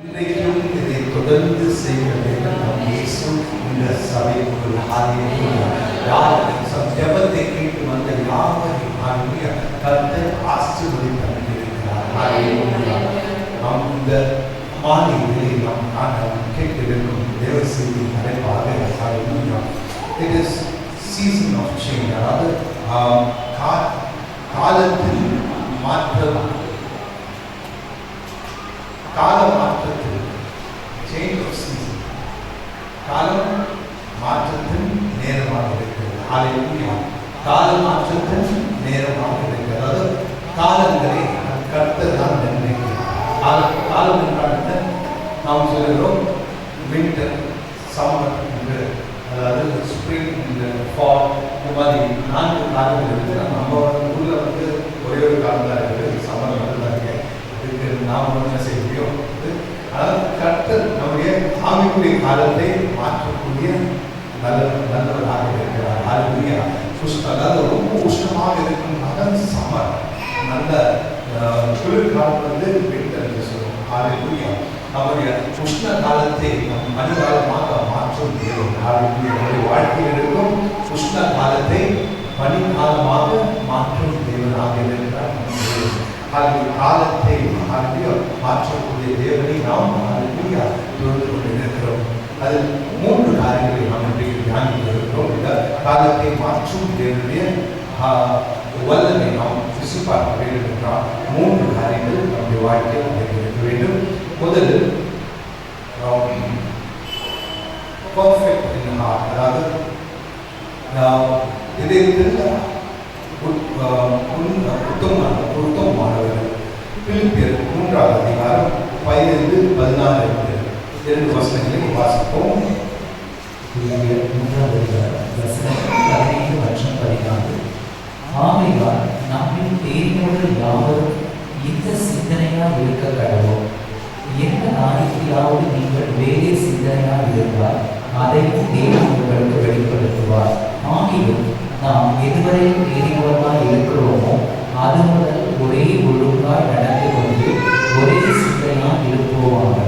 இன்றைக்கும் இதை தொடர்ந்து செய்ய வேண்டும். நம் இயேசு இந்த சபைக்குள் ஜெபத்தை கேட்டு வந்த யாவரையும் கர்த்தர் ஆசீர்வதித்திருக்கிறார். இந்த மாலையிலே நாம் காண கேட்டிருக்கும் தேவ செய்தி அழைப்பாக it is season of change. அதாவது காலத்தில் மாற்றம், கால மாற்றத்தில் change of season, காலம் மாற்றத்தின் நேரமாக இருக்கிறது. ஹல்லேலூயா. கால மாற்றத்தின் நேரமாக இருக்கிறது. அதாவது காலங்களை கர்த்தர் தான் நிர்ணயிக்கிறார். காலம் என்றால் நாம் சொல்கிறோம் வின்டர், சம்மர் என்று, அதாவது ஸ்ப்ரிங், ஃபால், இந்த மாதிரி 4 காலங்கள் இருக்குது. நம்ம ஊரில் ஒரே ஒரு காலம் தான் இருக்குது, சம்மர் மட்டும்தான் இருக்கு. இதுக்கு நாம் என்ன செய்ய முடியும்? அதாவது கர்த்தர் நம்முடைய ஆவிக்குரிய காலத்தை மாற்றக்கூடிய நல்லவராக இருக்கிறார். ஹல்லேலூயா. அதாவது ரொம்ப உஷ்ணமாக இருக்கும் சம்மர், நல்ல குளிர்காலம் வின்டர் என்று சொல்லுவோம். ஹல்லேலூயா. நம்முடைய உஷ்ண காலத்தை நம் பனிகாலமாக மாற்றும் தேவன். ஹல்லேலூயா. நம்முடைய வாழ்க்கையில் இருக்கும் உஷ்ண காலத்தை பனிகாலமாக மாற்றும் தேவனாக இருக்கிறார். காலத்தை மாற்றக்கூடிய தேவனை நாம் தொழுது கொண்டிருக்கிறோம். அதில் 3 காரியங்களை நாம் இன்றைக்கு தியானிக்க இருக்கிறோம். இந்த காலத்தை மாற்றும் தேவனுடைய வல்லமை நாம் விசுவாசிக்க வேண்டும் என்றால் 3 காரியங்கள் நம்முடைய வாழ்க்கையில் இருக்க வேண்டும். முதலில் பர்ஃபெக்ட் இன் ஹார்ட், அதாவது இதயத்தில் பொருத்தமானவர்கள். பிலிப்பியர் 3ஆம் அதிகாரம் 15-16 2 வசனங்களை வாசிப்போம். பிலிப்பியர் 3ஆம் அதிகாரம் வசனம் 15 மற்றும் 16. ஆகையால் நம்மில் தேறினவர்கள் யாவரும் இந்த சிந்தனையால் இருக்க கடவோம். எந்த நாளைக்காவது நீங்கள் வேறே சிந்தனையால் இருந்தால் அதை தேவன் உங்களுக்கு வெளிப்படுத்துவார். ஆகியும் நாம் எதுவரையில் தேறினவர்களாய் இருக்கிறோமோ அது முதல் ஒரே ஒழுங்காய் நடந்து கொண்டு ஒரே சிந்தையால் இருப்போமாக.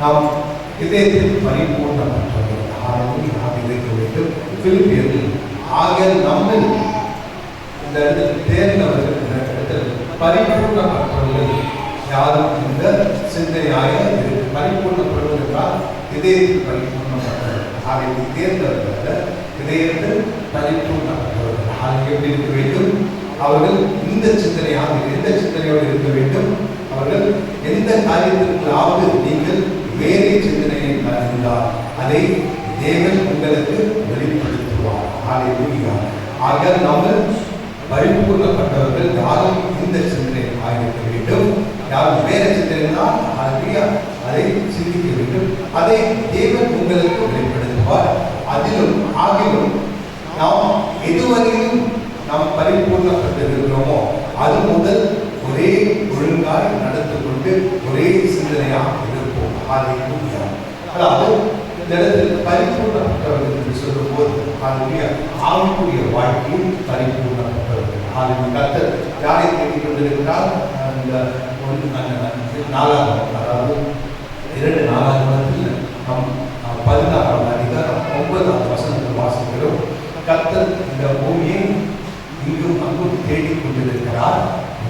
நாம் இதயத்தில் பரிபூர்ணப்பட்டவர்கள் இருக்க வேண்டும். பிலிப்பியரில் ஆகியால் நம்மில் இந்த இடத்தில் தேர்ந்தவர்கள், இந்த இடத்தில் பரிபூர்ணப்பட்டவர்கள் யாரும் இந்த சிந்தனையாக பரிபூர்ணப்படுவதற்கால் இதயத்தில் பரிபூர்ணப்பட்டவர்கள். தேர்ந்தவர்கள் இதயத்தில் பரிபூர்ணப்பட்டவர்கள் எப்படி இருக்க வேண்டும்? அவர்கள் இந்த சிந்தனையாக, எந்த சிந்தனையோடு இருக்க வேண்டும்? அவர்கள் எந்த காரியத்திற்காவது நீங்கள் வேறே சிந்தனையை இருந்தால் அதை தேவன் உங்களுக்கு வெளிப்படுத்துவார். ஹல்லேலூயா. ஆக நாம் பரிபூர்ணப்பட்டவர்கள் யாரும் இந்த சிந்தனை ஆகியிருக்க வேண்டும். யாரும் வேற சிந்தனைனால் அதை சிந்திக்க வேண்டும். அதை தேவன் உங்களுக்கு வெளிப்படுத்துவார். அதிலும் ஆகிலும் நாம் எதுவரையும் நாம் பரிபூர்ணப்பட்டிருக்கிறோமோ அது முதல் ஒரே ஒழுங்காய் நடந்து கொண்டு ஒரே சிந்தனையாக இருப்போம். ஹல்லேலூயா. அதாவது இந்த இடத்தில் பரிபூர்ணப்பட்டவர்கள் என்று சொல்லும் போது ஆவிக்குரிய வாழ்க்கையில் பரிபூர்ணப்பட்டவர்கள். கர்த்தர் யாரை தேடிக் கொண்டிருக்கிறார்? அந்த 4ஆம், அதாவது 2 நாளாகமத்தில் நம் 16ஆம் அதிகாரம் 9ஆம் வசனத்தில் வாசிக்கிறோம். கர்த்தர் இந்த பூமியை இங்கும் அங்கும் தேடிக் கொண்டிருக்கிறார்.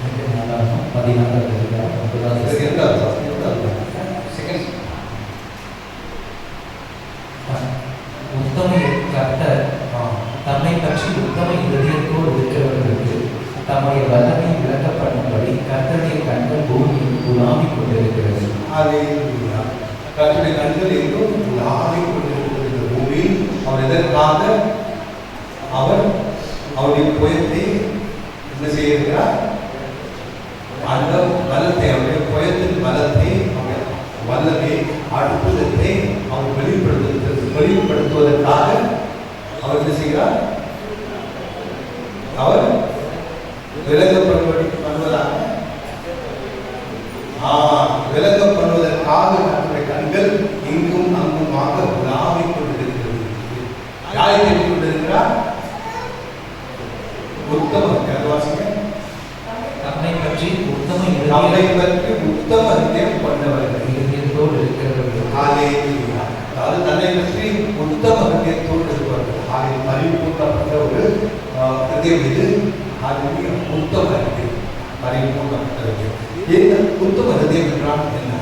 16ஆம் அதிகாரம் 9ஆம் உத்தம கர்த்தர் தம்மை பற்றி உத்தம இதயத்தோடு இருக்கிறவர்களுக்கு தம்முடைய வல்லமை விளக்கப்படும்படி கர்த்தருடைய கண்கள் பூமியில் உலாவிக் கொண்டிருக்கிறது. கர்த்தருடைய கண்கள் எங்கும் உலாவிக் கொண்டிருக்கிறது பூமியில். அவர் எதற்காக? அவர் அவருடைய புயத்தை என்ன செய்கிறார்? அந்த பலத்தை, அவருடைய புயத்தின் பலத்தை, வல்லமை, அற்புதத்தை அவர் வெளிப்படுத்துவதற்காக அவர் என்ன செய்கிறார்? அவர் விலகப்படுவதாக விலகப்படுவதற்காக நம்முடைய கண்கள் இங்கும் அங்குமாக உலாவிக் கொண்டிருக்கிறது. யாரை தேடிக் கொண்டிருக்கிறார்? உத்தமர். தம்மை பற்றி உத்தம இதயம் கொண்டவர்கள், இதயத்தோடு இருக்கிறவர்கள். அதாவது தன்னை பற்றி உத்தம இதயத்தோடு இருப்பவர்கள். பரிபூர்ணப்பட்ட ஒரு இதயம் இது. உத்தம இதயம், பரிபூர்ணப்பட்ட இதயம். இந்த உத்தம இதயம் என்றால் என்ன?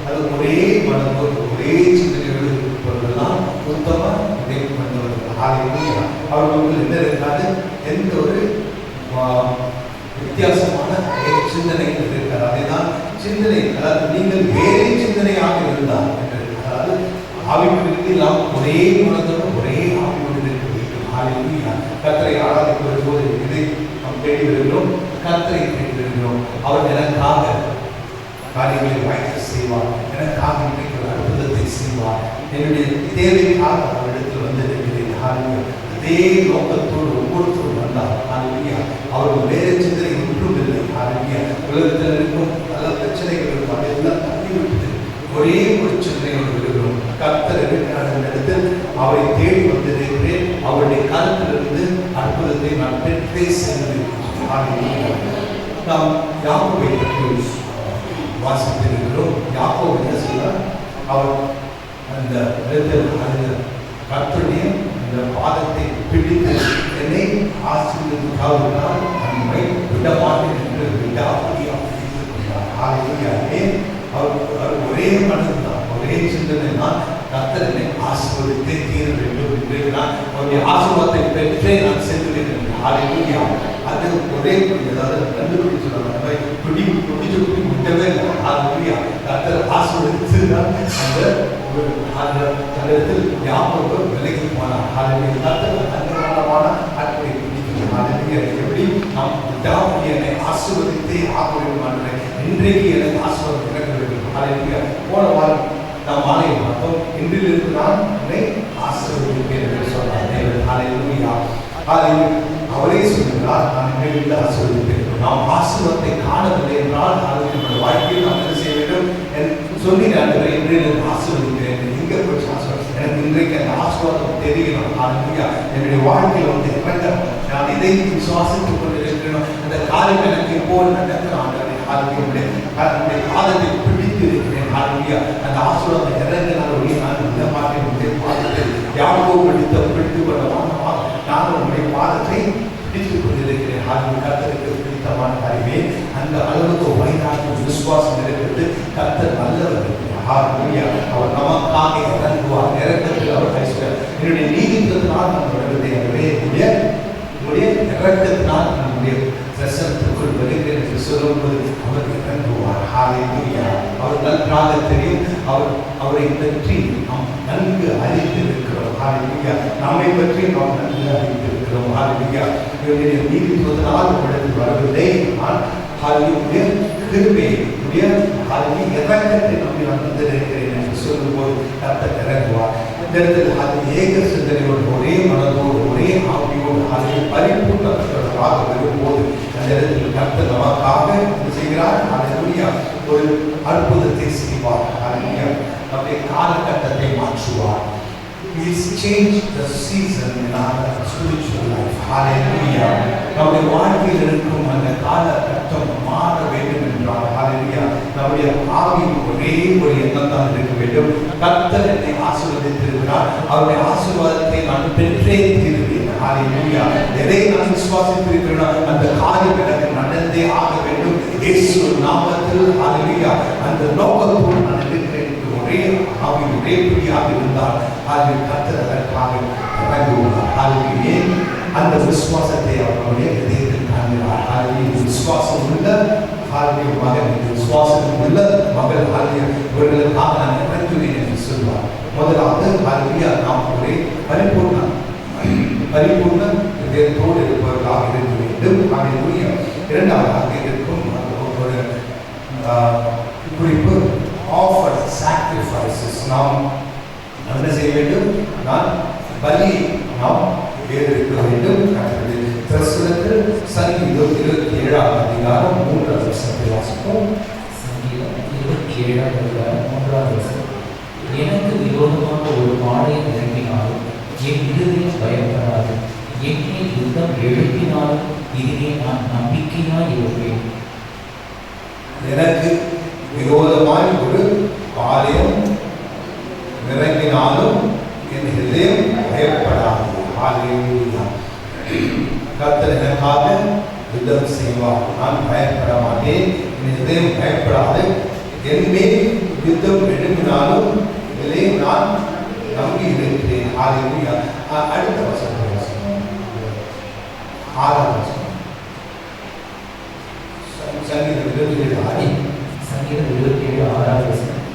அது ஒரே மனதோடு ஒரே சிந்தனையோடு இருப்பவர்கள் தான் உத்தம இதயம் கொண்டவர்கள். அவர்களுக்கு என்ன இருக்காது? எந்த ஒரு வித்தியாசமான சிந்தனைகள் இருக்கிறார். அதைதான் சிந்தனை, அதாவது நீங்கள் வேறு சிந்தனையாக இருந்தால், அதாவது ஆவிக்குரிய நாம் ஒரே மனதோடு ஒரே ஆவியோடு இருக்க வேண்டும். கர்த்தரை ஆராதிக்கும் போது இதை நாம் தேடி வருகிறோம், கர்த்தரை தேடி வருகிறோம். அவர் எனக்காக காரியங்களை வாய்ப்பு செய்வார், எனக்காக இன்றைக்கு ஒரு அற்புதத்தை செய்வார், என்னுடைய தேவைக்காக அவரிடத்தில் வந்திருக்கிறேன். அதே நோக்கத்தோடு ஒவ்வொருத்தரும் வந்தார். அவர்கள் வேறு சிந்தனை ஒன்றும் இல்லை. உலகத்தில் இருக்கும் பல பிரச்சனைகள் இருக்கும், அதையெல்லாம் தள்ளிவிட்டு ஒரே ஒரு சிந்தனையோடு வருகிறோம். கர்த்தர் இருக்கிறார் இடத்தில் அவரை தேடி வந்திருக்கிறேன், அவருடைய கருத்திலிருந்து அற்புதத்தை நான் பெற்றே சென்றேன். நாம் யாக்கோபை பற்றி வாசித்திருக்கிறோம். யாக்கோபு என்ன செய்வார்? அவர் அந்த கர்த்தருடைய இந்த பாதத்தை பிடித்து என்னை ஆசீர்வதிக்காவிட்டால் நம்மை விடமாட்டேன் என்று விடாப்பிடியாக பிடித்துக் கொண்டார். அவர் ஒரே மனது தான், ஒரே சிந்தனை தான், கர்த்தர் என்னை ஆசீர்வதித்தே தீர வேண்டும் என்று நான் அவருடைய ஆசீர்வாதத்தை பெற்றே நான் செல்கிறேன். அது ஒரே ஏதாவது கண்டுபிடிச்சு பிடிச்சு விட்டவே இல்லை. கர்த்தர் ஆசீர்வதித்து தான் அந்த இடத்தில் யாக்கோபு விலகி போனார். கர்த்தர் அற்புதமான அற்புதத்தை பிடிக்கிறது. எப்படி நாம் என்னை ஆசீர்வதித்தே ஆக வேண்டும், இன்றைக்கு எனக்கு ஆசீர்வாதம் இறக்க வேண்டும். போன வாரம் நாம் மாலையை பார்த்தோம். இன்றிலிருந்து நான் என்னை ஆசீர்வதிப்பேன் என்று சொன்னார். அவரே சொல்கிறார், நான் இன்றையிலிருந்து ஆசீர்வதிப்பேன். நாம் ஆசீர்வாதத்தை காணவில்லை என்றால் நம்முடைய வாழ்க்கையில் நாம் என்ன செய்ய வேண்டும்? சொல்லினார், இன்றையிலிருந்து ஆசீர்வதிக்கிறேன். எங்கே போய் ஆசீர்வாதம்? எனக்கு இன்றைக்கு அந்த ஆசீர்வாதம் தெரியணும். என்னுடைய வாழ்க்கையில் வந்து நான் இதை விசுவாசித்துக் கொண்டிருக்கிறேன். அந்த காரியம் எனக்கு இப்போ நடக்கிறான். பாதத்தை பிடித்து இருக்கிறேன். அந்த ஆசீர்வாதம் இறங்கினால் நான் இந்த மாதிரி பாதத்தில் யாக்கோபு பிடித்து கொள்ளவானமாக நான் உங்களுடைய பாதத்தை பிடித்துக் கொண்டிருக்கிறேன். கர்த்தருக்கு பிடித்தமான காரியமே அந்த அளவுக்கு வயதான விசுவாசம் இருக்கிறது. கர்த்தர் நல்லவர். அவர் நமக்காக இறங்குவார். இறக்கத்தில் அவர் பேசுகிறார். என்னுடைய நீதித்தினால் நான் வருவதை என்னுடைய இறக்கத்தினால் நம்முடைய பிரசனத்திற்குள் வருகிறேன் என்று சொல்லும்போது அவர் இறங்குவார். அவர் நன்றாக தெரியும். அவரை பற்றி நாம் நன்கு அறிந்திருக்கிறோம். நம்மை பற்றி நாம் நன்கு அறிந்திருக்கிறோம். இவருடைய நீதித்துவத்தினால் நம்மிடத்தில் வரவில்லை. கிருபையுடைய இறக்கத்தை நம்பி நான் வந்திருக்கிறேன் என்று சொல்லும்போது கர்த்தர் இறங்குவார். இந்த இடத்தில் அது ஏக சிந்தனையோடு ஒரே மனதோடு ஒரே ஆவியோடு அதை பரிபூர்ணமாக வரும்போது அந்த இடத்தில் கர்த்தர் நமக்காக செய்கிறார். ஒரு அற்புதத்தை செய்வார். நம்முடைய காலகட்டத்தை மாற்றுவார். He has changed the season in our spiritual life. Hallelujah. நம்முடைய வாழ்க்கையில் இருக்கும் அந்த காலகட்டம் மாற வேண்டும் என்றால் நம்முடைய ஆவியில் ஒரே ஒரு எண்ணம் தான் இருக்க வேண்டும். கர்த்தர் என்னை ஆசீர்வதித்திருக்கிறார். அவருடைய ஆசீர்வாதத்தை நான் பெற்றே தீருவேன். எதை நான் விசுவாசித்திருக்கிறேனோ அந்த காரியம் எனக்கு நடந்தே ஆக வேண்டும். இயேசு நாமத்தில் அந்த நோக்கத்தோடு நான் இருக்கிறேன். ஒரே ஆவி ஒரே புதியாக இருந்தால் கர்த்தர் அதற்காக இறங்குவார். அந்த விசுவாசத்தை அவருடைய இதயத்தில் காண்கிறார். விசுவாசம் உள்ள மகன், விசுவாசம் உள்ள மகள் இவர்களுக்காக நான் இறங்குவேன் என்று சொல்வார். முதலாவது நாம் ஒரே பரிபூர்ண இதயத்தோடு இருப்பவர்களாக இருக்க வேண்டும். இரண்டாவதாக இருக்கும் குறிப்பு ஆஃபர் சாக்ரிஃபைசஸ். நாம் என்ன செய்ய வேண்டும்? நான் பலி நாம் ஏறெடுக்க வேண்டும். பிரசுரத்தில் சங்கீதம் 27ஆம் அதிகாரம் 3ஆம் வசனத்தை வாசிப்போம். சங்கீதம் 27ஆம் அதிகாரம் 3ஆம் வசனம். எனக்கு விரோதமாக ஒரு பாளையம் இறங்கினாலும் என் இருதயம் பயப்படாது. என்னை யுத்தம் எழுப்பினாலும் இதிலே நான் நம்பிக்கையாய் இருப்பேன். எனக்கு விரோதமாய் ஒரு பாளையம் இறங்கினாலும் என் இதயம் பயப்படாது. ஹல்லேலூயா. கர்த்தர் எனக்காக யுத்தம் செய்வார். நான் பயப்பட மாட்டேன். என் இதயம் பயப்படாது. என் மேல் யுத்தம் எழுப்பினாலும் இதிலே நான் நம்பி இருக்கிறேன். ஹல்லேலூயா. அடுத்த வசனம் 6ஆம் வசனம். சங்கீதம் 27:6ஆம் வசனம்.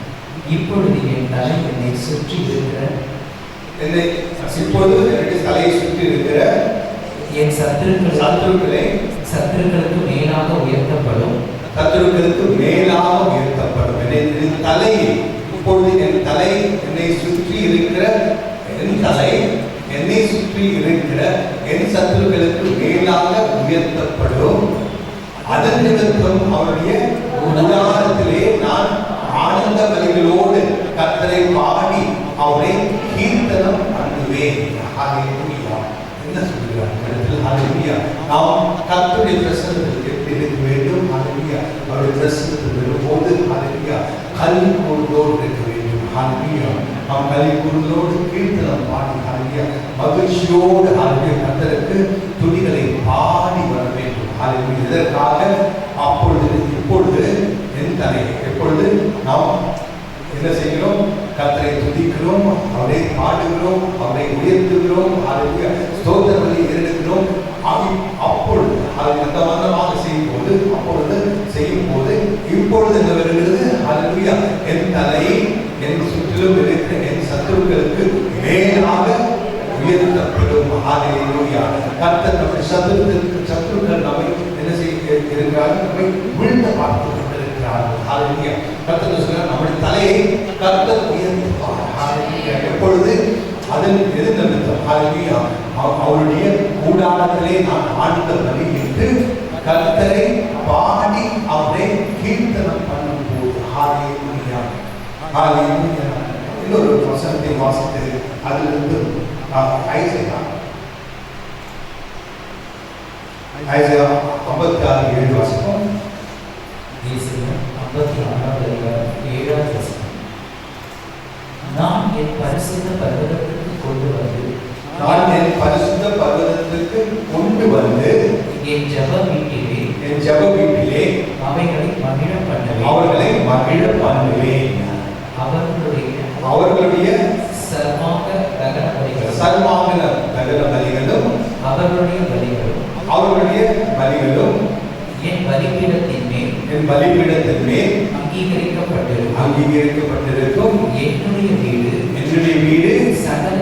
இப்பொழுது என் தலை என்னை சுற்றி இருக்கிற இப்பொழுது என்னுடைய தலையை சுற்றி இருக்கிற என் சத்துருக்களுக்கு மேலாக உயர்த்தப்படும். சத்துருக்களுக்கு மேலாக உயர்த்தப்படும். என் தலை இப்பொழுது என் தலை என்னை சுற்றி இருக்கிற என் தலை என்னை சுற்றி இருக்கிற என் சத்துருக்களுக்கு மேலாக உயர்த்தப்படும். அதன் நிமித்தம் அவருடைய உதாரணத்திலே நான் ஆனந்த பலிகளோடு கர்த்தரை பாடி அவரை கீர்த்தனம் பண்ணுவேன். ஹல்லேலூயா. என்ன சொல்கிறார்? ஹல்லேலூயா. நாம் கர்த்தருடைய பிரசன்னத்தில் எப்படி இருக்க வேண்டும்? ஹல்லேலூயா. அவருடைய பிரசன்னத்தில் வரும்போது ஹல்லேலூயா கலிகூர்ந்தோடு இருக்க வேண்டும். ஹல்லேலூயா. நாம் கலிகூர்ந்தோடு கீர்த்தனம் பாடி ஹல்லேலூயா மகிழ்ச்சியோடு ஹல்லேலூயா கர்த்தருக்கு துதிகளை பாடி வர வேண்டும். ஹல்லேலூயா. இதற்காக இப்பொழுது என் தலை எப்பொழுது நாம் என்ன செய்கிறோம்? கர்த்தரை துதிக்கிறோம், அவரை பாடுகிறோம், அவரை உயர்த்துகிறோம், ஹல்லேலூயா ஸ்தோத்திர பலி ஏறெடுக்கிறோம். அப்பொழுது அந்த மந்தமாக செய்யும்போது இப்பொழுது என்ன வருகிறது? ஹல்லேலூயா. என் தலை என் சுற்றிலும் இருக்கிற என் சத்துருக்களுக்கு மேலாக உயர்த்தப்படும். ஹல்லேலூயா. கர்த்தர் நம்முடைய சத்துருக்கள் நம்மை என்ன செய்ய இருக்கிறார்கள்? நம்மை விழுந்த பார்த்து கொண்டிருக்கிறார்கள். ஹல்லேலூயா. கர்த்தர் சொல்கிறார், நம்முடைய தலையை கர்த்தர் உயர்த்துவார். ஹல்லேலூயா. எப்பொழுது? அதன் எது நிமித்தம்? ஹல்லேலூயா. அவருடைய கூடாரத்திலே நான் ஆனந்த பலி என்று கர்த்தரை பாடி அவரை கீர்த்தனம் பண்ணும்போது. ஹல்லேலூயா. ஹல்லேலூயா. இன்னொரு வசனத்தை வாசித்து அதிலிருந்து ஐசையா 56:7 வாசிப்போம். 56:7 வசனம். நான் என் பரிசுத்த பர்வதத்திற்கு கொண்டு வந்து என் ஜெப வீட்டிலே அவைகளை மகிழ பண்ணுவேன். அவர்களுடைய சர்வாங்க தகன பலிகளும் அவர்களுடைய பலிகளும் என் பலிபீடத்தின் மேல் அங்கீகரிக்கப்பட்டிருக்கும். என்னுடைய வீடு சகல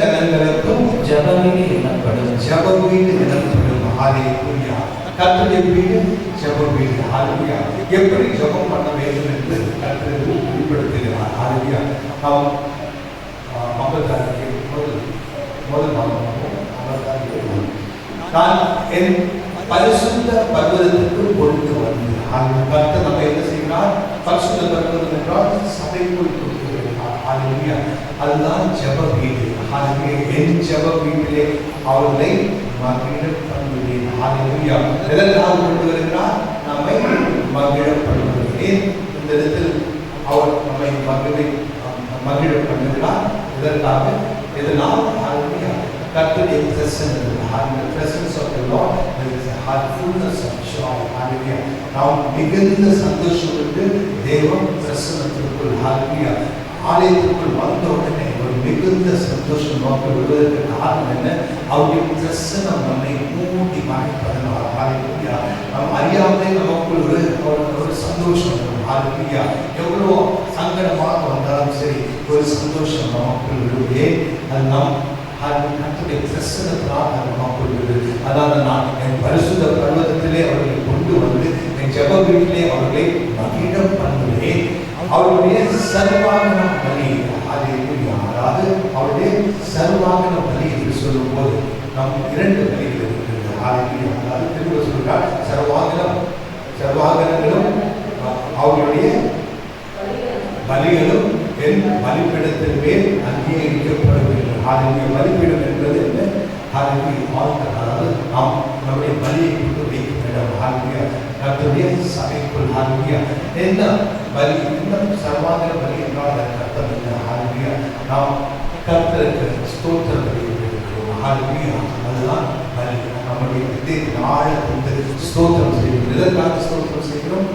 ஜனங்களுக்கும் ஜெப வீடு எனப்படும். ஹல்லேலூயா. கர்த்தருடைய வீடு ஜெப வீடு. ஹல்லேலூயா. எப்படி ஜெபம் பண்ண வேண்டும் என்று கர்த்தர் வெளிப்படுத்துகிறார். ஹல்லேலூயா. நாம் முதல் நான் என் பரிசுத்த பர்வதத்திற்கு கொண்டு வந்து கர்த்தர் நம்ம என்ன செய்கிறார்? பரிசுத்த பர்வதம் என்றால் சபைக்குள் கொண்டு வருகிறார். ஹல்லேலூயா. அதுதான் ஜெப வீடு. ஹல்லேலூயா. என் ஜெப வீட்டிலே அவர்களை மகிழ பண்ணுவேன். ஹல்லேலூயா. எதற்காக கொண்டு வருகிறார்? நம்மை மகிழ பண்ணுவேன். இந்த இடத்தில் அவர் நம்மை மகிழ பண்ணுகிறார். இதற்காக எதனால்? ஹல்லேலூயா. கர்த்தருடைய presence of the Lord, there is a fullness of joy. Hallelujah. நாம் மிகுந்த சந்தோஷப்பட்டு தேவ பிரசன்னத்திற்குள் ஹல்லேலூயா ஆலயத்திற்குள் வந்த உடனே ஒரு மிகுந்த சந்தோஷம் நமக்கு வருவதற்கு காரணம் என்ன? அவருடைய பிரசன்னம் நம்மை மூடி மறைப்பதனால். ஹல்லேலூயா. நாம் அறியாமலே நமக்குள் ஒரு சந்தோஷம் வரும். ஹல்லேலூயா. எவ்வளோ சங்கடமாக வந்தாலும் சரி ஒரு சந்தோஷம் நமக்குள் வருவே. அது நாம் கர்த்தருடைய பிரசன்னத்தினால் நமக்குள்ளது. அதாவது நான் என் பரிசுத்த பர்வதத்திலே அவர்களை கொண்டு வந்து என் ஜெப வீட்டிலே அவர்களை மகிழ பண்ணுவேன். அவருடைய சர்வாங்கன பலி, அதாவது அவருடைய சர்வாங்கன பலி என்று சொல்லும் போது நம் 2 பலிகள் இருக்கிறது. அதாவது திரும்ப சொல்கிறார், சர்வாங்கனங்களும் அவர்களுடைய பலிகளும் என் பலிபீடத்தின் மேல் அங்கீகரிக்கப்படுகின்றன. பலிபீடம் என்பது என்ன? அதாவது நாம் நம்முடைய பலியை கொண்டு வைக்கும் இடம். கர்த்தருடைய சபைக்குள் என்ன பலி, என்ன சர்வாங்கன பலி என்றால் அர்த்தம் என்ன? நாம் கர்த்தருக்கு ஸ்தோத்திர பலி இருக்கிறோம். அதுதான் பலி. நம்முடைய ஆழத்தை ஸ்தோத்திரம் செய்கிறோம். எதற்காக ஸ்தோத்திரம் செய்கிறோம்?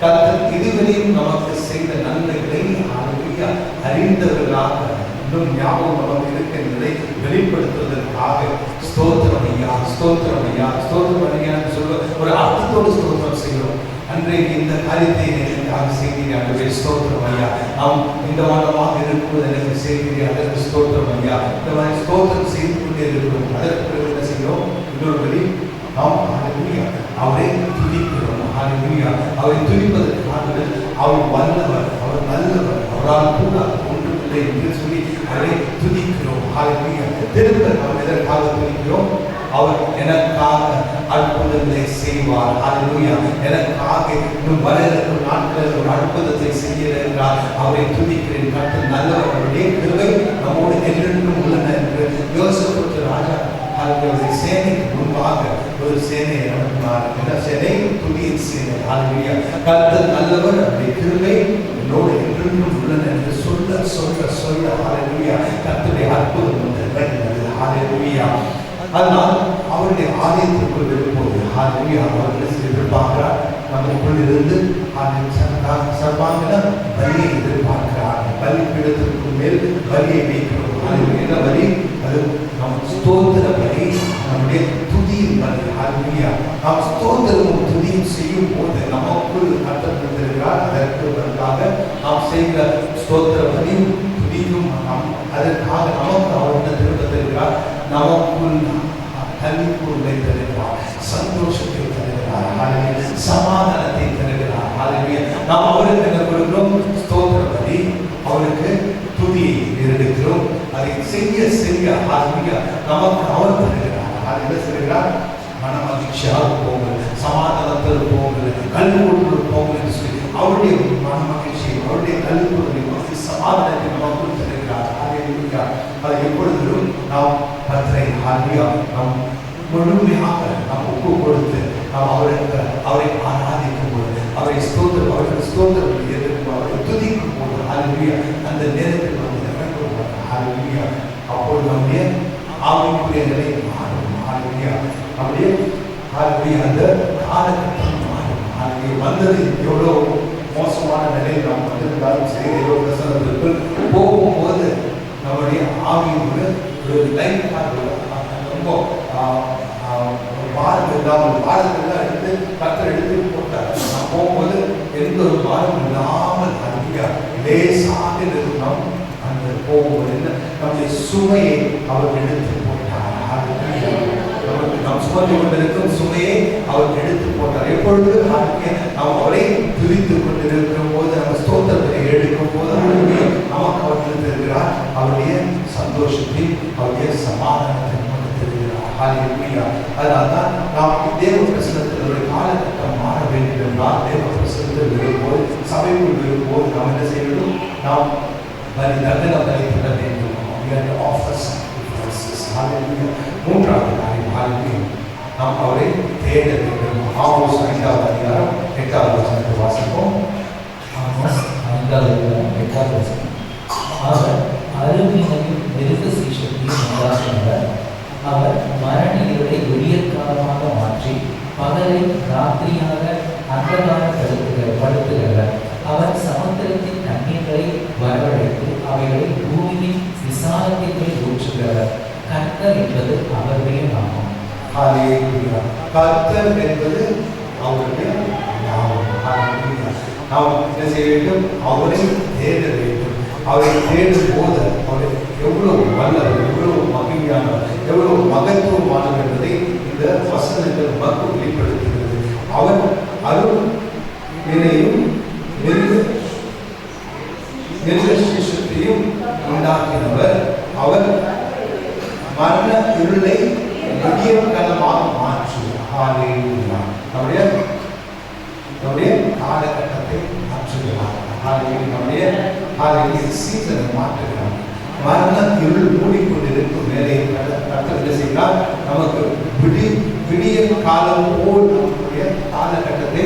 கர்த்தர் இதுவரையும் நமக்கு செய்த நன்மைகளை அறிந்தவர்களாக இன்னும் ஞாபகம் நமக்கு இருக்கின்றதை வெளிப்படுத்துவதற்காக ஸ்தோத்திரம் ஐயா, ஸ்தோத்திரம் ஐயா, ஸ்தோத்திரம் ஐயா என்று சொல்ல ஒரு அர்த்தத்தோடு ஸ்தோத்திரம் செய்கிறோம். அன்றைக்கு இந்த காரியத்தை எனக்காக செய்கிறீர்கள், ஸ்தோத்திரம் ஐயா. நாம் இந்த வாரமாக இருக்கும்போது எனக்கு செய்கிறீர்கள், அதற்கு ஸ்தோத்திரம் ஐயா. இந்த மாதிரி ஸ்தோத்திரம் செய்து கொண்டே இருக்கிறோம். அதற்கு என்ன செய்கிறோம்? இன்னொரு வழி, நாம் அவரை துதிக்கிறோம். அவரை துதிப்பதற்காக அவர் வல்லவர், அவர் நல்லவர், அவரால் கூட ஒன்றுமில்லை என்று சொல்லி அவரை துதிக்கிறோம். திரும்ப நாம் எதற்காக துதிக்கிறோம்? அவர் எனக்காக அற்புதங்களை செய்வார். எனக்காக இன்னும் வர இருக்கும் நாட்களில் ஒரு அற்புதத்தை செய்கிறார். அவரை துதிக்கிறேன். கர்த்தர் நல்லவர், அவருடைய கிருபை நம்மோடு என்றென்றும் உள்ளன என்று யோசேப்பு ராஜா சேனைக்கு முன்பாக ஒரு சேனையை அனுப்பினார். என்ன சேனை? துதியின் சேனை. கர்த்தர் நல்லவர், அவருடைய கிருபை என்னோடு என்றென்றும் உள்ளன என்று சொல்ல சொல்ல சொல்ல கர்த்தருடைய அற்புதம் நடந்தது. அதனால் அவருடைய ஆலயத்திற்குள் இருக்கும்போது அவர்கள் எதிர்பார்க்கிறார், நமக்குள் இருந்து சர்வாங்கன பலியை எதிர்பார்க்கிறார். பலிபீடத்திற்கு மேல் பலியை வைக்கிறோம். என்ன பலி? அது நம் ஸ்தோத்திர பலி, நம்முடைய துதியின் பலி. நாம் ஸ்தோத்திரமும் துதியும் செய்யும் போது நமக்குள் கர்த்தர் இருக்கிறார். அதற்கு பதிலாக நாம் செய்கிற ஸ்தோத்திர பலியும் துதியும் அதற்காக நமக்கு அவர் திருப்பத்திருக்கிறார். நமக்குள் கல்விக்குள்ளே தருகிறார், சந்தோஷத்தை தருகிறார், சமாதானத்தை தருகிறார். நாம் அவருக்கு என்ன கொடுக்கிறோம்? ஸ்தோத்திர பலி, அவருக்கு துதியை எடுக்கிறோம். அதை செய்ய செய்ய நமக்கு அவர் தருகிறார். என்ன சொல்கிறார்? மன மகிழ்ச்சியாக போங்கள், சமாதானத்தில் போங்கள், கல்விக்குள் போங்கள் என்று சொல்லி அவருடைய மன மகிழ்ச்சி, அவருடைய கல்விக்குள் சமாதானத்தை நமக்கு தருகிறார். அதை எப்பொழுதும் நாம் கர்த்தரை நாம் முழுமையாக நாம் ஒப்பு கொடுத்து நாம் அவரை ஆராதிக்கும் போது, அவரை அவர்கள் ஸ்தோத்திரம் எதிர்க்கும், அவரை துதிக்கும் போது அந்த நேரத்தில் வந்து அப்போது நம்முடைய ஆவிக்குரிய நிலை மாறும். நம்முடைய அந்த காலகட்டம் மாறும். வந்தது எவ்வளோ மோசமான நிலையில் நாம் வந்திருந்தாலும் சரி, எவ்வளோ பிரசனத்திற்குள் போகும்போது நம்முடைய ஆவியோட ஒரு லைஃப் ரொம்ப பாரம் இல்லாமல் பாரத்தெல்லாம் எடுத்து கர்த்தர் எடுத்து போட்டார். நான் போகும்போது எந்த ஒரு பாரம் இல்லாமல் லேசாக இருந்தோம். அந்த போகும்போது என்ன நம்முடைய சுமையை அவர் எடுத்து போட்டார். நமக்கு நாம் சுமந்து கொண்டிருக்கும் சுமையை அவர் எடுத்து போட்டார். எப்பொழுது நாம் அவரை துதித்துக் கொண்டிருக்கிற போது, நம்ம ஸ்தோத்திரத்தை எடுக்கும் போது நமக்கு அவர் தருகிறார். அவருடைய சந்தோஷத்தை, அவருடைய சமாதானத்தை நமக்கு தருகிறார். அதனால்தான் நாம் தேவ பிரசனத்தில் ஒரு காலகட்டம் மாற வேண்டும் என்றால், தேவ பிரசனத்தில் வரும்போது, சபைக்குள் வரும்போது நாம் என்ன செய்ய வேண்டும்? நாம் தண்டனை பலியிட வேண்டும். மூன்றாவது காரியம், நாம் அவரை தேட வேண்டும். ஆமோஸ் 5வது அதிகாரம் 8வது வசனத்தை வாசிப்போம். ஆமோஸ் 5வது அதிகாரம் 8வது வசனம். அவர் அருமையினையும் மிருக சீஷத்தையும் உண்டாக்கினவர். அவர் மரணிகளை விடியற்காலமாக மாற்றி பகலை ராத்திரியாக அந்தகாரப்படுத்துகிறவர். அவர் சமுத்திரத்தின் தண்ணீர்களை வரவழைத்து அவைகளை பூமியின் விசாலத்திற்கு ஊற்றுகிறவர். கர்த்தர் என்பது அவருடைய நாமம். கர்த்தர் என்பது அவருடைய நாமம். நாம் என்ன செய்ய வேண்டும்? அவரை தேட வேண்டும். அவரை தேடும் போது அவரை எவ்வளவு வல்லவர், எவ்வளவு மகிழ்ச்சி மகிமையானவர், எவ்வளவு மகத்துவமானவர் என்பதை இந்த வசனங்கள் நமக்கு வெளிப்படுத்துகிறது. அவர் அருள் வினையும் நிர்விசேஷத்தையும் உண்டாக்கினவர். அவர் மரண இருளை விடியற்காலமாக மாற்றுகிறார். ஹல்லேலூயா. நம்முடைய காலகட்டத்தை மாற்றுகிறார். நம்முடைய சீசனை மாற்றுகிறார். மரண இருள் மூடிக்கொண்டிருக்கும் வேலையை கர்த்தர் என்ன செய்கிறார்? நமக்கு விடிய காலம் போல் நம்முடைய காலகட்டத்தை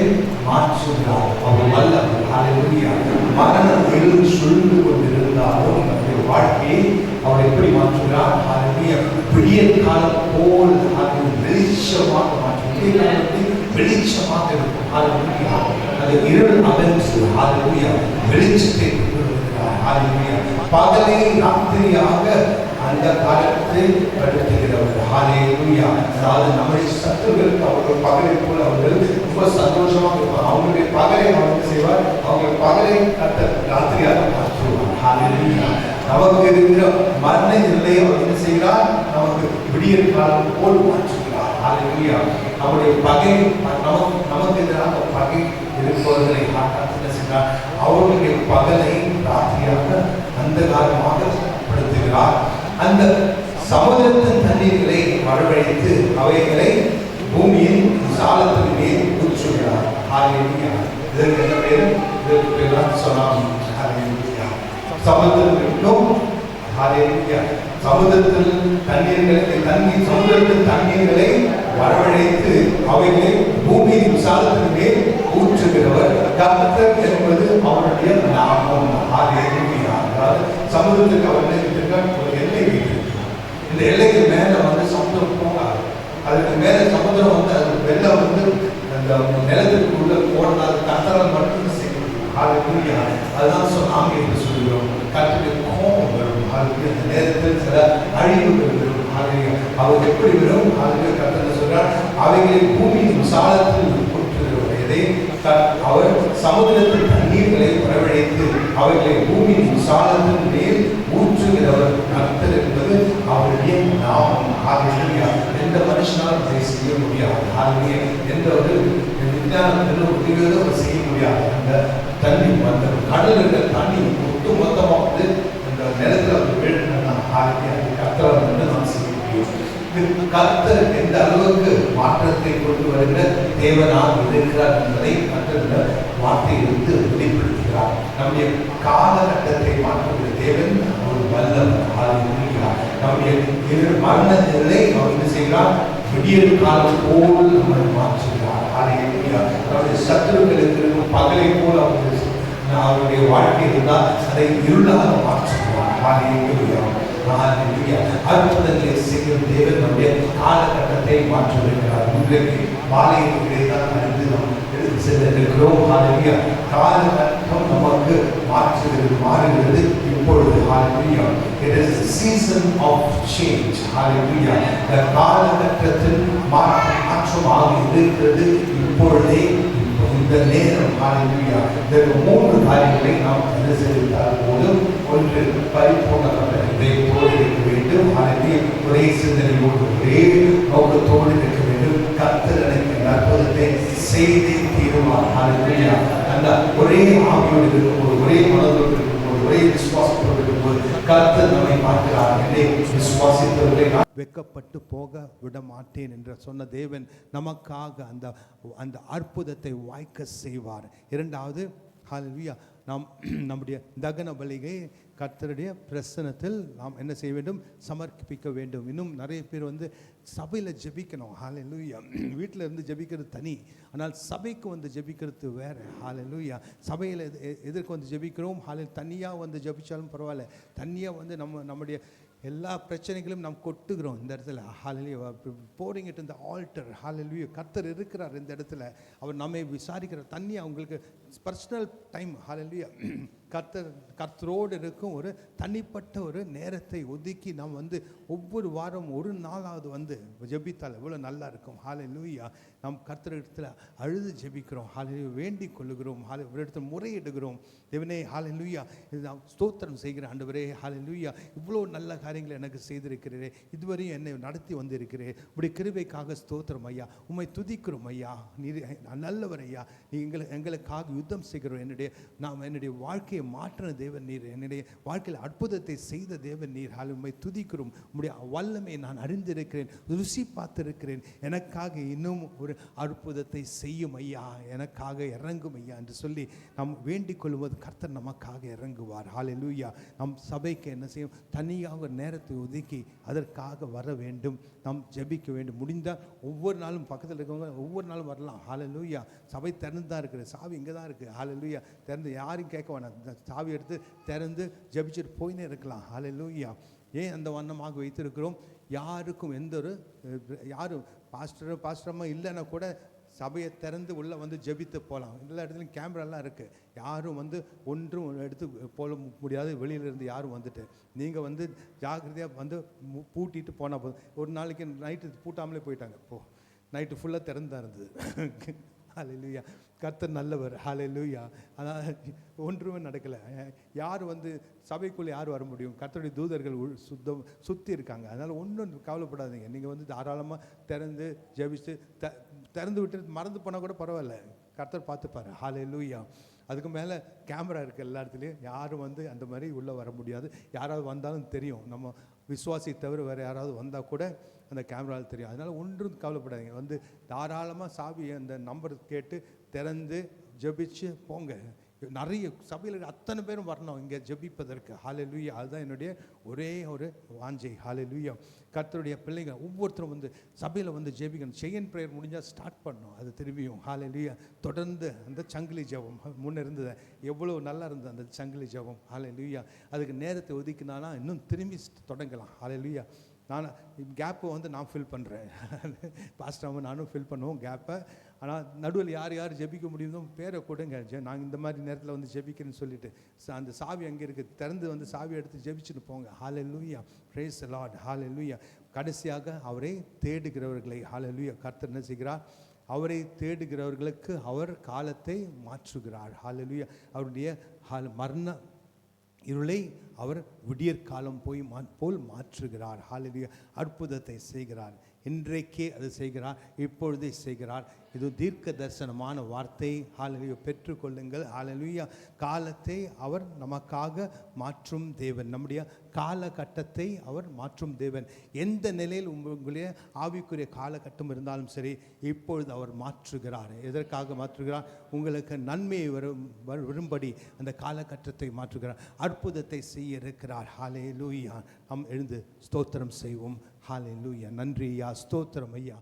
மாற்றுகிறார். அவர் வல்லவர். ஹல்லேலூயா. மரண இருள் சூழ்ந்து கொண்டிருந்தாலும் நம்முடைய வாழ்க்கையை அவர் எப்படி மாற்றுகிறார்? ஹல்லேலூயா. விடிய காலம் போல் அது வெளிச்சமாக மாற்றும். விடிய காலத்தை வெளிச்சமாக இருக்கும். ஹல்லேலூயா. அது இருள் அகன்று ஹல்லேலூயா வெளிச்சத்தை கொண்டு வருகிறார். ஹல்லேலூயா. பகலை ராத்திரியாக அந்த காலத்தை படுத்துகிறவர். ஹல்லேலூயா. அதாவது நம்முடைய சத்துருக்களுக்கு அவர்கள் பகலை போல அவர்கள் ரொம்ப சந்தோஷமாக இருப்பார். அவங்களுடைய பகலை அவர் செய்வார். அவங்க பகலை கர்த்தர் ராத்திரியாக மாற்றுவார். ஹல்லேலூயா. நமக்கு இருக்கிற மரண நிலையை அவர் என்ன செய்கிறார்? நமக்கு விடியற் காலம் போல் மாற்றுகிறார். ஹல்லேலூயா. நம்முடைய பகை நமக்கு எதிராக பகை இருப்பவர்களை என்ன செய்கிறார்? அவர்களுடைய பகலை ராத்திரியாக அந்தகாரமாக படுத்துகிறார். அந்த சமுதிரத்தின் தண்ணீர்களை வரவழைத்து அவைகளை பூமியின் சாலத்தின் மேல் ஊற்றுகிறார். ஹல்லேலூயா. இதற்கு என்ன பேர்? இதற்கு பேர் தான் சுனாமி. ஹல்லேலூயா. சமுதிரத்திற்கும் ஹல்லேலூயா சமுதிரத்தில் சமுதிரத்தின் தண்ணீர்களை வரவழைத்து அவைகளை பூமியின் விசாலத்தின் மேல் ஊற்றுகிறவர். கர்த்தர் என்பது அவருடைய நாமம். ஹல்லேலூயா. அதாவது சமுதிரத்துக்கு அவர் ஒரு எல்லை வைத்திருக்கிறார். இந்த எல்லைக்கு மேல சமுதிரம் போகாது. அதுக்கு மேல சமுதிரம் அது வெள்ளம் அந்த நிலத்திற்குள்ள போனதால் கர்த்தரால் மட்டும் செய்ய முடியும். ஹல்லேலூயா. அதுதான் சுனாமி என்று சொல்கிறோம். கர்த்தருடைய கோபம் வரும். ஹல்லேலூயா. அந்த நேரத்தில் சில அழிவுகள் வரும். ஹல்லேலூயா. அவர் எப்படி வரும்? ஹல்லேலூயா. கர்த்தர் சொல்றார், அவைகளை பூமியின் விசாலத்தில் ஊற்றுகிறவர். இதை அவர் சமுதிரத்தின் தண்ணீர்களை வரவழைத்து அவைகளை பூமியின் விசாலத்தின் மேல் ஊற்றுகிறவர். கர்த்தர் என்பது அவருடைய நாமம். ஹல்லேலூயா. எந்த மனுஷனாலும் அதை செய்ய முடியாது. ஹல்லேலூயா. எந்த ஒரு விஞ்ஞானத்திலும் உதவியோடு செய்ய முடியாது. அந்த தண்ணி அந்த கடலில் தண்ணி ஒட்டு மொத்தமாக அந்த நிலத்தில் அவர் விழுந்தா கர்த்தர் நாம் செய்ய முடியும். கர்த்தர் எந்த அளவுக்கு மாற்றத்தை கொண்டு வருகிற தேவனாக இருக்கிறார் என்பதை கர்த்தர் வார்த்தையிலிருந்து வெளிப்படுத்துகிறார். நம்முடைய காலகட்டத்தை மாற்றுகிற தேவன் ஒரு வல்லவர். ஹல்லேலூயா. நம்முடைய மரண நிலை அவர் என்ன செய்கிறார்? விடியற் காலம் போல் நம்மை மாற்றுகிறார். ஹல்லேலூயா. நம்முடைய சத்துருக்களுக்கு இருக்கும் பகலை போல் அவருடைய வாழ்க்கை இருந்தால் அதை இருளாக மாற்றுகிறார். ஹல்லேலூயா. அற்புதங்களை செய்யும் தேவன் நம்முடைய காலகட்டத்தை மாற்றுகிறார். இன்றைக்கு மாலையில் கிடைத்தால் அறிந்து நாம் எடுத்து சென்றிருக்கிறோம். ஹல்லேலூயா. காலகட்டம் நமக்கு மாறுகிறது இப்பொழுது. ஹல்லேலூயா. It is a season of change. ஹல்லேலூயா. இந்த காலகட்டத்தில் மாற்றமாக இருக்கிறது இப்பொழுதே, இந்த நேரம். ஹல்லேலூயா. இதற்கு 3 காரியங்களை நாம் அனுசரித்தால் போதும். ஒன்று, பரிபூர்ணப்பட்ட இதயத்தோடு இருக்க வேண்டும். ஹல்லேலூயா. ஒரே சிந்தனையோடு ஒரே நோக்கத்தோடு இருக்க வேண்டும். கர்த்தர் எனக்கு அற்புதத்தை செய்தே தீருவார். ஹல்லேலூயா. அந்த ஒரே ஆவியோடு இருக்கும்போது, ஒரே மனதோடு இருக்கும்போது, ஒரே விசுவாசத்தோடு இருக்கும்போது கர்த்தர் நம்மை பார்க்கிறார். என்னை விசுவாசித்தவர்களை வெட்கப்பட்டு போக விட மாட்டேன் என்று சொன்ன தேவன் நமக்காக அந்த அற்புதத்தை வாய்க்க செய்வார். இரண்டாவது, ஹல்லேலூயா, நாம் நம்முடைய தகன பலியை கர்த்தருடைய பிரசன்னத்தில் நாம் என்ன செய்ய வேண்டும்? சமர்ப்பிக்க வேண்டும். இன்னும் நிறைய பேர் சபையில் ஜெபிக்கணும். ஹல்லேலூயா. வீட்டில் இருந்து ஜெபிக்கிறது தனி, ஆனால் சபைக்கு ஜெபிக்கிறது வேறு. ஹல்லேலூயா. சபையில் எதற்கு ஜெபிக்கிறோம்? தனியாக ஜெபிச்சாலும் பரவாயில்ல. தனியாக நம்முடைய எல்லா பிரச்சனைகளும் நாம் கொட்டுகிறோம் இந்த இடத்துல. ஹல்லேலூயா. போரிங் இட் இந்த ஆல்டர். ஹல்லேலூயா. கர்த்தர் இருக்கிறார் இந்த இடத்துல. அவர் நம்மை விசாரிக்கிறார். தனியாக அவங்களுக்கு பர்சனல் டைம். ஹல்லேலூயா. கர்த்தரோடு இருக்கும் ஒரு தனிப்பட்ட ஒரு நேரத்தை ஒதுக்கி நாம் ஒவ்வொரு வாரம் ஒரு நாளாவது ஜெபித்தால் எவ்வளோ நல்லா இருக்கும். ஹல்லேலூயா. நாம் கர்த்தரிடத்தில் அழுது ஜெபிக்கிறோம். ஹalleluya, வேண்டிக் கொள்ளுகிறோம். அவரிடத்தில் முறையிடுகிறோம். தேவனே ஹalleluya, இது நான் ஸ்தோத்திரம் செய்கிறேன் ஆண்டவரே. ஹalleluya, இவ்வளோ நல்ல காரியங்களை எனக்கு செய்திருக்கிறீரே, இதுவரையும் என்னை நடத்தி வந்திருக்கிறேன். உடைய கிருபைக்காக ஸ்தோத்திரம் ஐயா. உம்மை துதிக்கிறோம் ஐயா. நீர் நல்லவர் ஐயா. நீ எங்களுக்காக யுத்தம் செய்கிறோம். என்னுடைய வாழ்க்கையை மாற்றின தேவன் நீர். என்னுடைய வாழ்க்கையில் அற்புதத்தை செய்த தேவன் நீர். உம்மை துதிக்கிறோம். உம்முடைய வல்லமை நான் அறிந்திருக்கிறேன், ருசி பார்த்திருக்கிறேன். எனக்காக இன்னும் ஒரு அற்புதத்தை செய்யும் ஐயா, எனக்காக இறங்கும் ஐயா என்று சொல்லி நாம் வேண்டிக் கொள்வது கர்த்தர் நமக்காக இறங்குவார். ஹalleluya. நம் சபைக்கு என்ன செய்யும், தனியாக ஒரு நேரத்தை ஒதுக்கி அதற்காக வர வேண்டும். நாம் ஜெபிக்க வேண்டும். முடிந்தால் ஒவ்வொரு நாளும் பக்கத்தில் இருக்கவங்க ஒவ்வொரு நாளும் வரலாம். ஹalleluya. சபை திறந்து தான் இருக்குது, சாவி இங்கே தான் இருக்குது. ஹalleluya. திறந்து யாரும் கேட்க வேணாம், சாவி எடுத்து திறந்து ஜெபிச்சுட்டு போயினே இருக்கலாம். ஹalleluya. ஏன் அந்த வண்ணமாக வைத்திருக்கிறோம்? யாருக்கும் எந்த ஒரு யாரும் பாஸ்டரம்மா இல்லைன்னா கூட சபையை திறந்து உள்ளே வந்து ஜெபித்து போகலாம். எல்லா இடத்துலையும் கேமராலாம் இருக்குது. யாரும் ஒன்றும் எடுத்து போக முடியாது. வெளியிலேருந்து யாரும் வந்துட்டு நீங்கள் ஜாக்கிரதையாக பூட்டிட்டு போனால் போதும். ஒரு நாளைக்கு நைட்டு பூட்டாமலே போயிட்டாங்க. நைட்டு ஃபுல்லாக திறந்தான் இருந்தது. ஹalleluya. கர்த்தர் நல்லவர். ஹalleluya. ஆனால் ஒன்றுமே நடக்கலை. யார் சபைக்குள்ளே யார் வர முடியும்? கர்த்தருடைய தூதர்கள் சுற்றி இருக்காங்க. அதனால் ஒன்றும் கவலைப்படாதீங்க. நீங்கள் தாராளமாக திறந்து ஜெபிச்சு திறந்து விட்டு மறந்து போனால் கூட பரவாயில்ல, கர்த்தர் பார்த்துப்பார். ஹalleluya. அதுக்கு மேலே கேமரா இருக்குது எல்லா இடத்துலையும். யாரும் அந்த மாதிரி உள்ளே வர முடியாது. யாராவது வந்தாலும் தெரியும். நம்ம விசுவாசி தவிர வேறு யாராவது வந்தால் கூட அந்த கேமராவில் தெரியும். அதனால் ஒன்றும் கவலைப்படாதீங்க. தாராளமாக சாவி அந்த நம்பர் கேட்டு திறந்து ஜெபிச்சு போங்க. நிறைய சபையில் அத்தனை பேரும் வரணும் இங்கே ஜெபிப்பதற்கு. ஹalleluya. அதுதான் என்னுடைய ஒரே ஒரு வாஞ்சை. ஹalleluya. கர்த்தருடைய பிள்ளைகள் ஒவ்வொருத்தரும் சபையில் ஜெபிக்கணும். செயின் ப்ரேயர் முடிஞ்சால் ஸ்டார்ட் பண்ணணும். அது திரும்பியும் ஹalleluya தொடர்ந்து அந்த சங்கிலி ஜெபம் முன்னே இருந்தது, எவ்வளோ நல்லா இருந்தது அந்த சங்கிலி ஜெபம். ஹalleluya. அதுக்கு நேரத்தை ஒதுக்கினானா இன்னும் திரும்பி தொடங்கலாம். ஹalleluya. நான் கேப்பை நான் ஃபில் பண்ணுறேன். பாஸ்டராக நானும் ஃபில் பண்ணுவோம் கேப்பை. ஆனால் நடுவில் யார் ஜெபிக்க முடியுமோ பேரை கொடுங்க. நாங்கள் இந்த மாதிரி நேரத்தில் ஜெபிக்கிறேன்னு சொல்லிட்டு அந்த சாவி அங்கே இருக்குது, திறந்து சாவி எடுத்து ஜெபிச்சுட்டு போங்க. ஹalleluya. praise the Lord. ஹalleluya. கடைசியாக அவரை தேடுகிறவர்களை ஹalleluya கர்த்தர் என்ன செய்கிறார்? அவரை தேடுகிறவர்களுக்கு அவர் காலத்தை மாற்றுகிறார். ஹalleluya. அவருடைய மரண இருளை அவர் விடியற் காலம் போல் மாற்றுகிறார். ஹalleluya. அற்புதத்தை செய்கிறார். இன்றைக்கே அது செய்கிறார், இப்பொழுதே செய்கிறார். இது தீர்க்க தரிசனமான வார்த்தை. ஹalleluya. பெற்றுக்கொள்ளுங்கள். ஹalleluya. காலத்தை அவர் நமக்காக மாற்றும் தேவன். நம்முடைய காலகட்டத்தை அவர் மாற்றும் தேவன். எந்த நிலையில் உங்களுடைய ஆவிக்குரிய காலகட்டம் இருந்தாலும் சரி, இப்பொழுது அவர் மாற்றுகிறார். எதற்காக மாற்றுகிறார்? உங்களுக்கு நன்மையை வரும்படி அந்த காலகட்டத்தை மாற்றுகிறார். அற்புதத்தை செய்ய இருக்கிறார். ஹalleluya. நாம் எழுந்து ஸ்தோத்திரம் செய்வோம். ஹalleluya. நன்றி ஐயா, ஸ்தோத்திரம் ஐயா.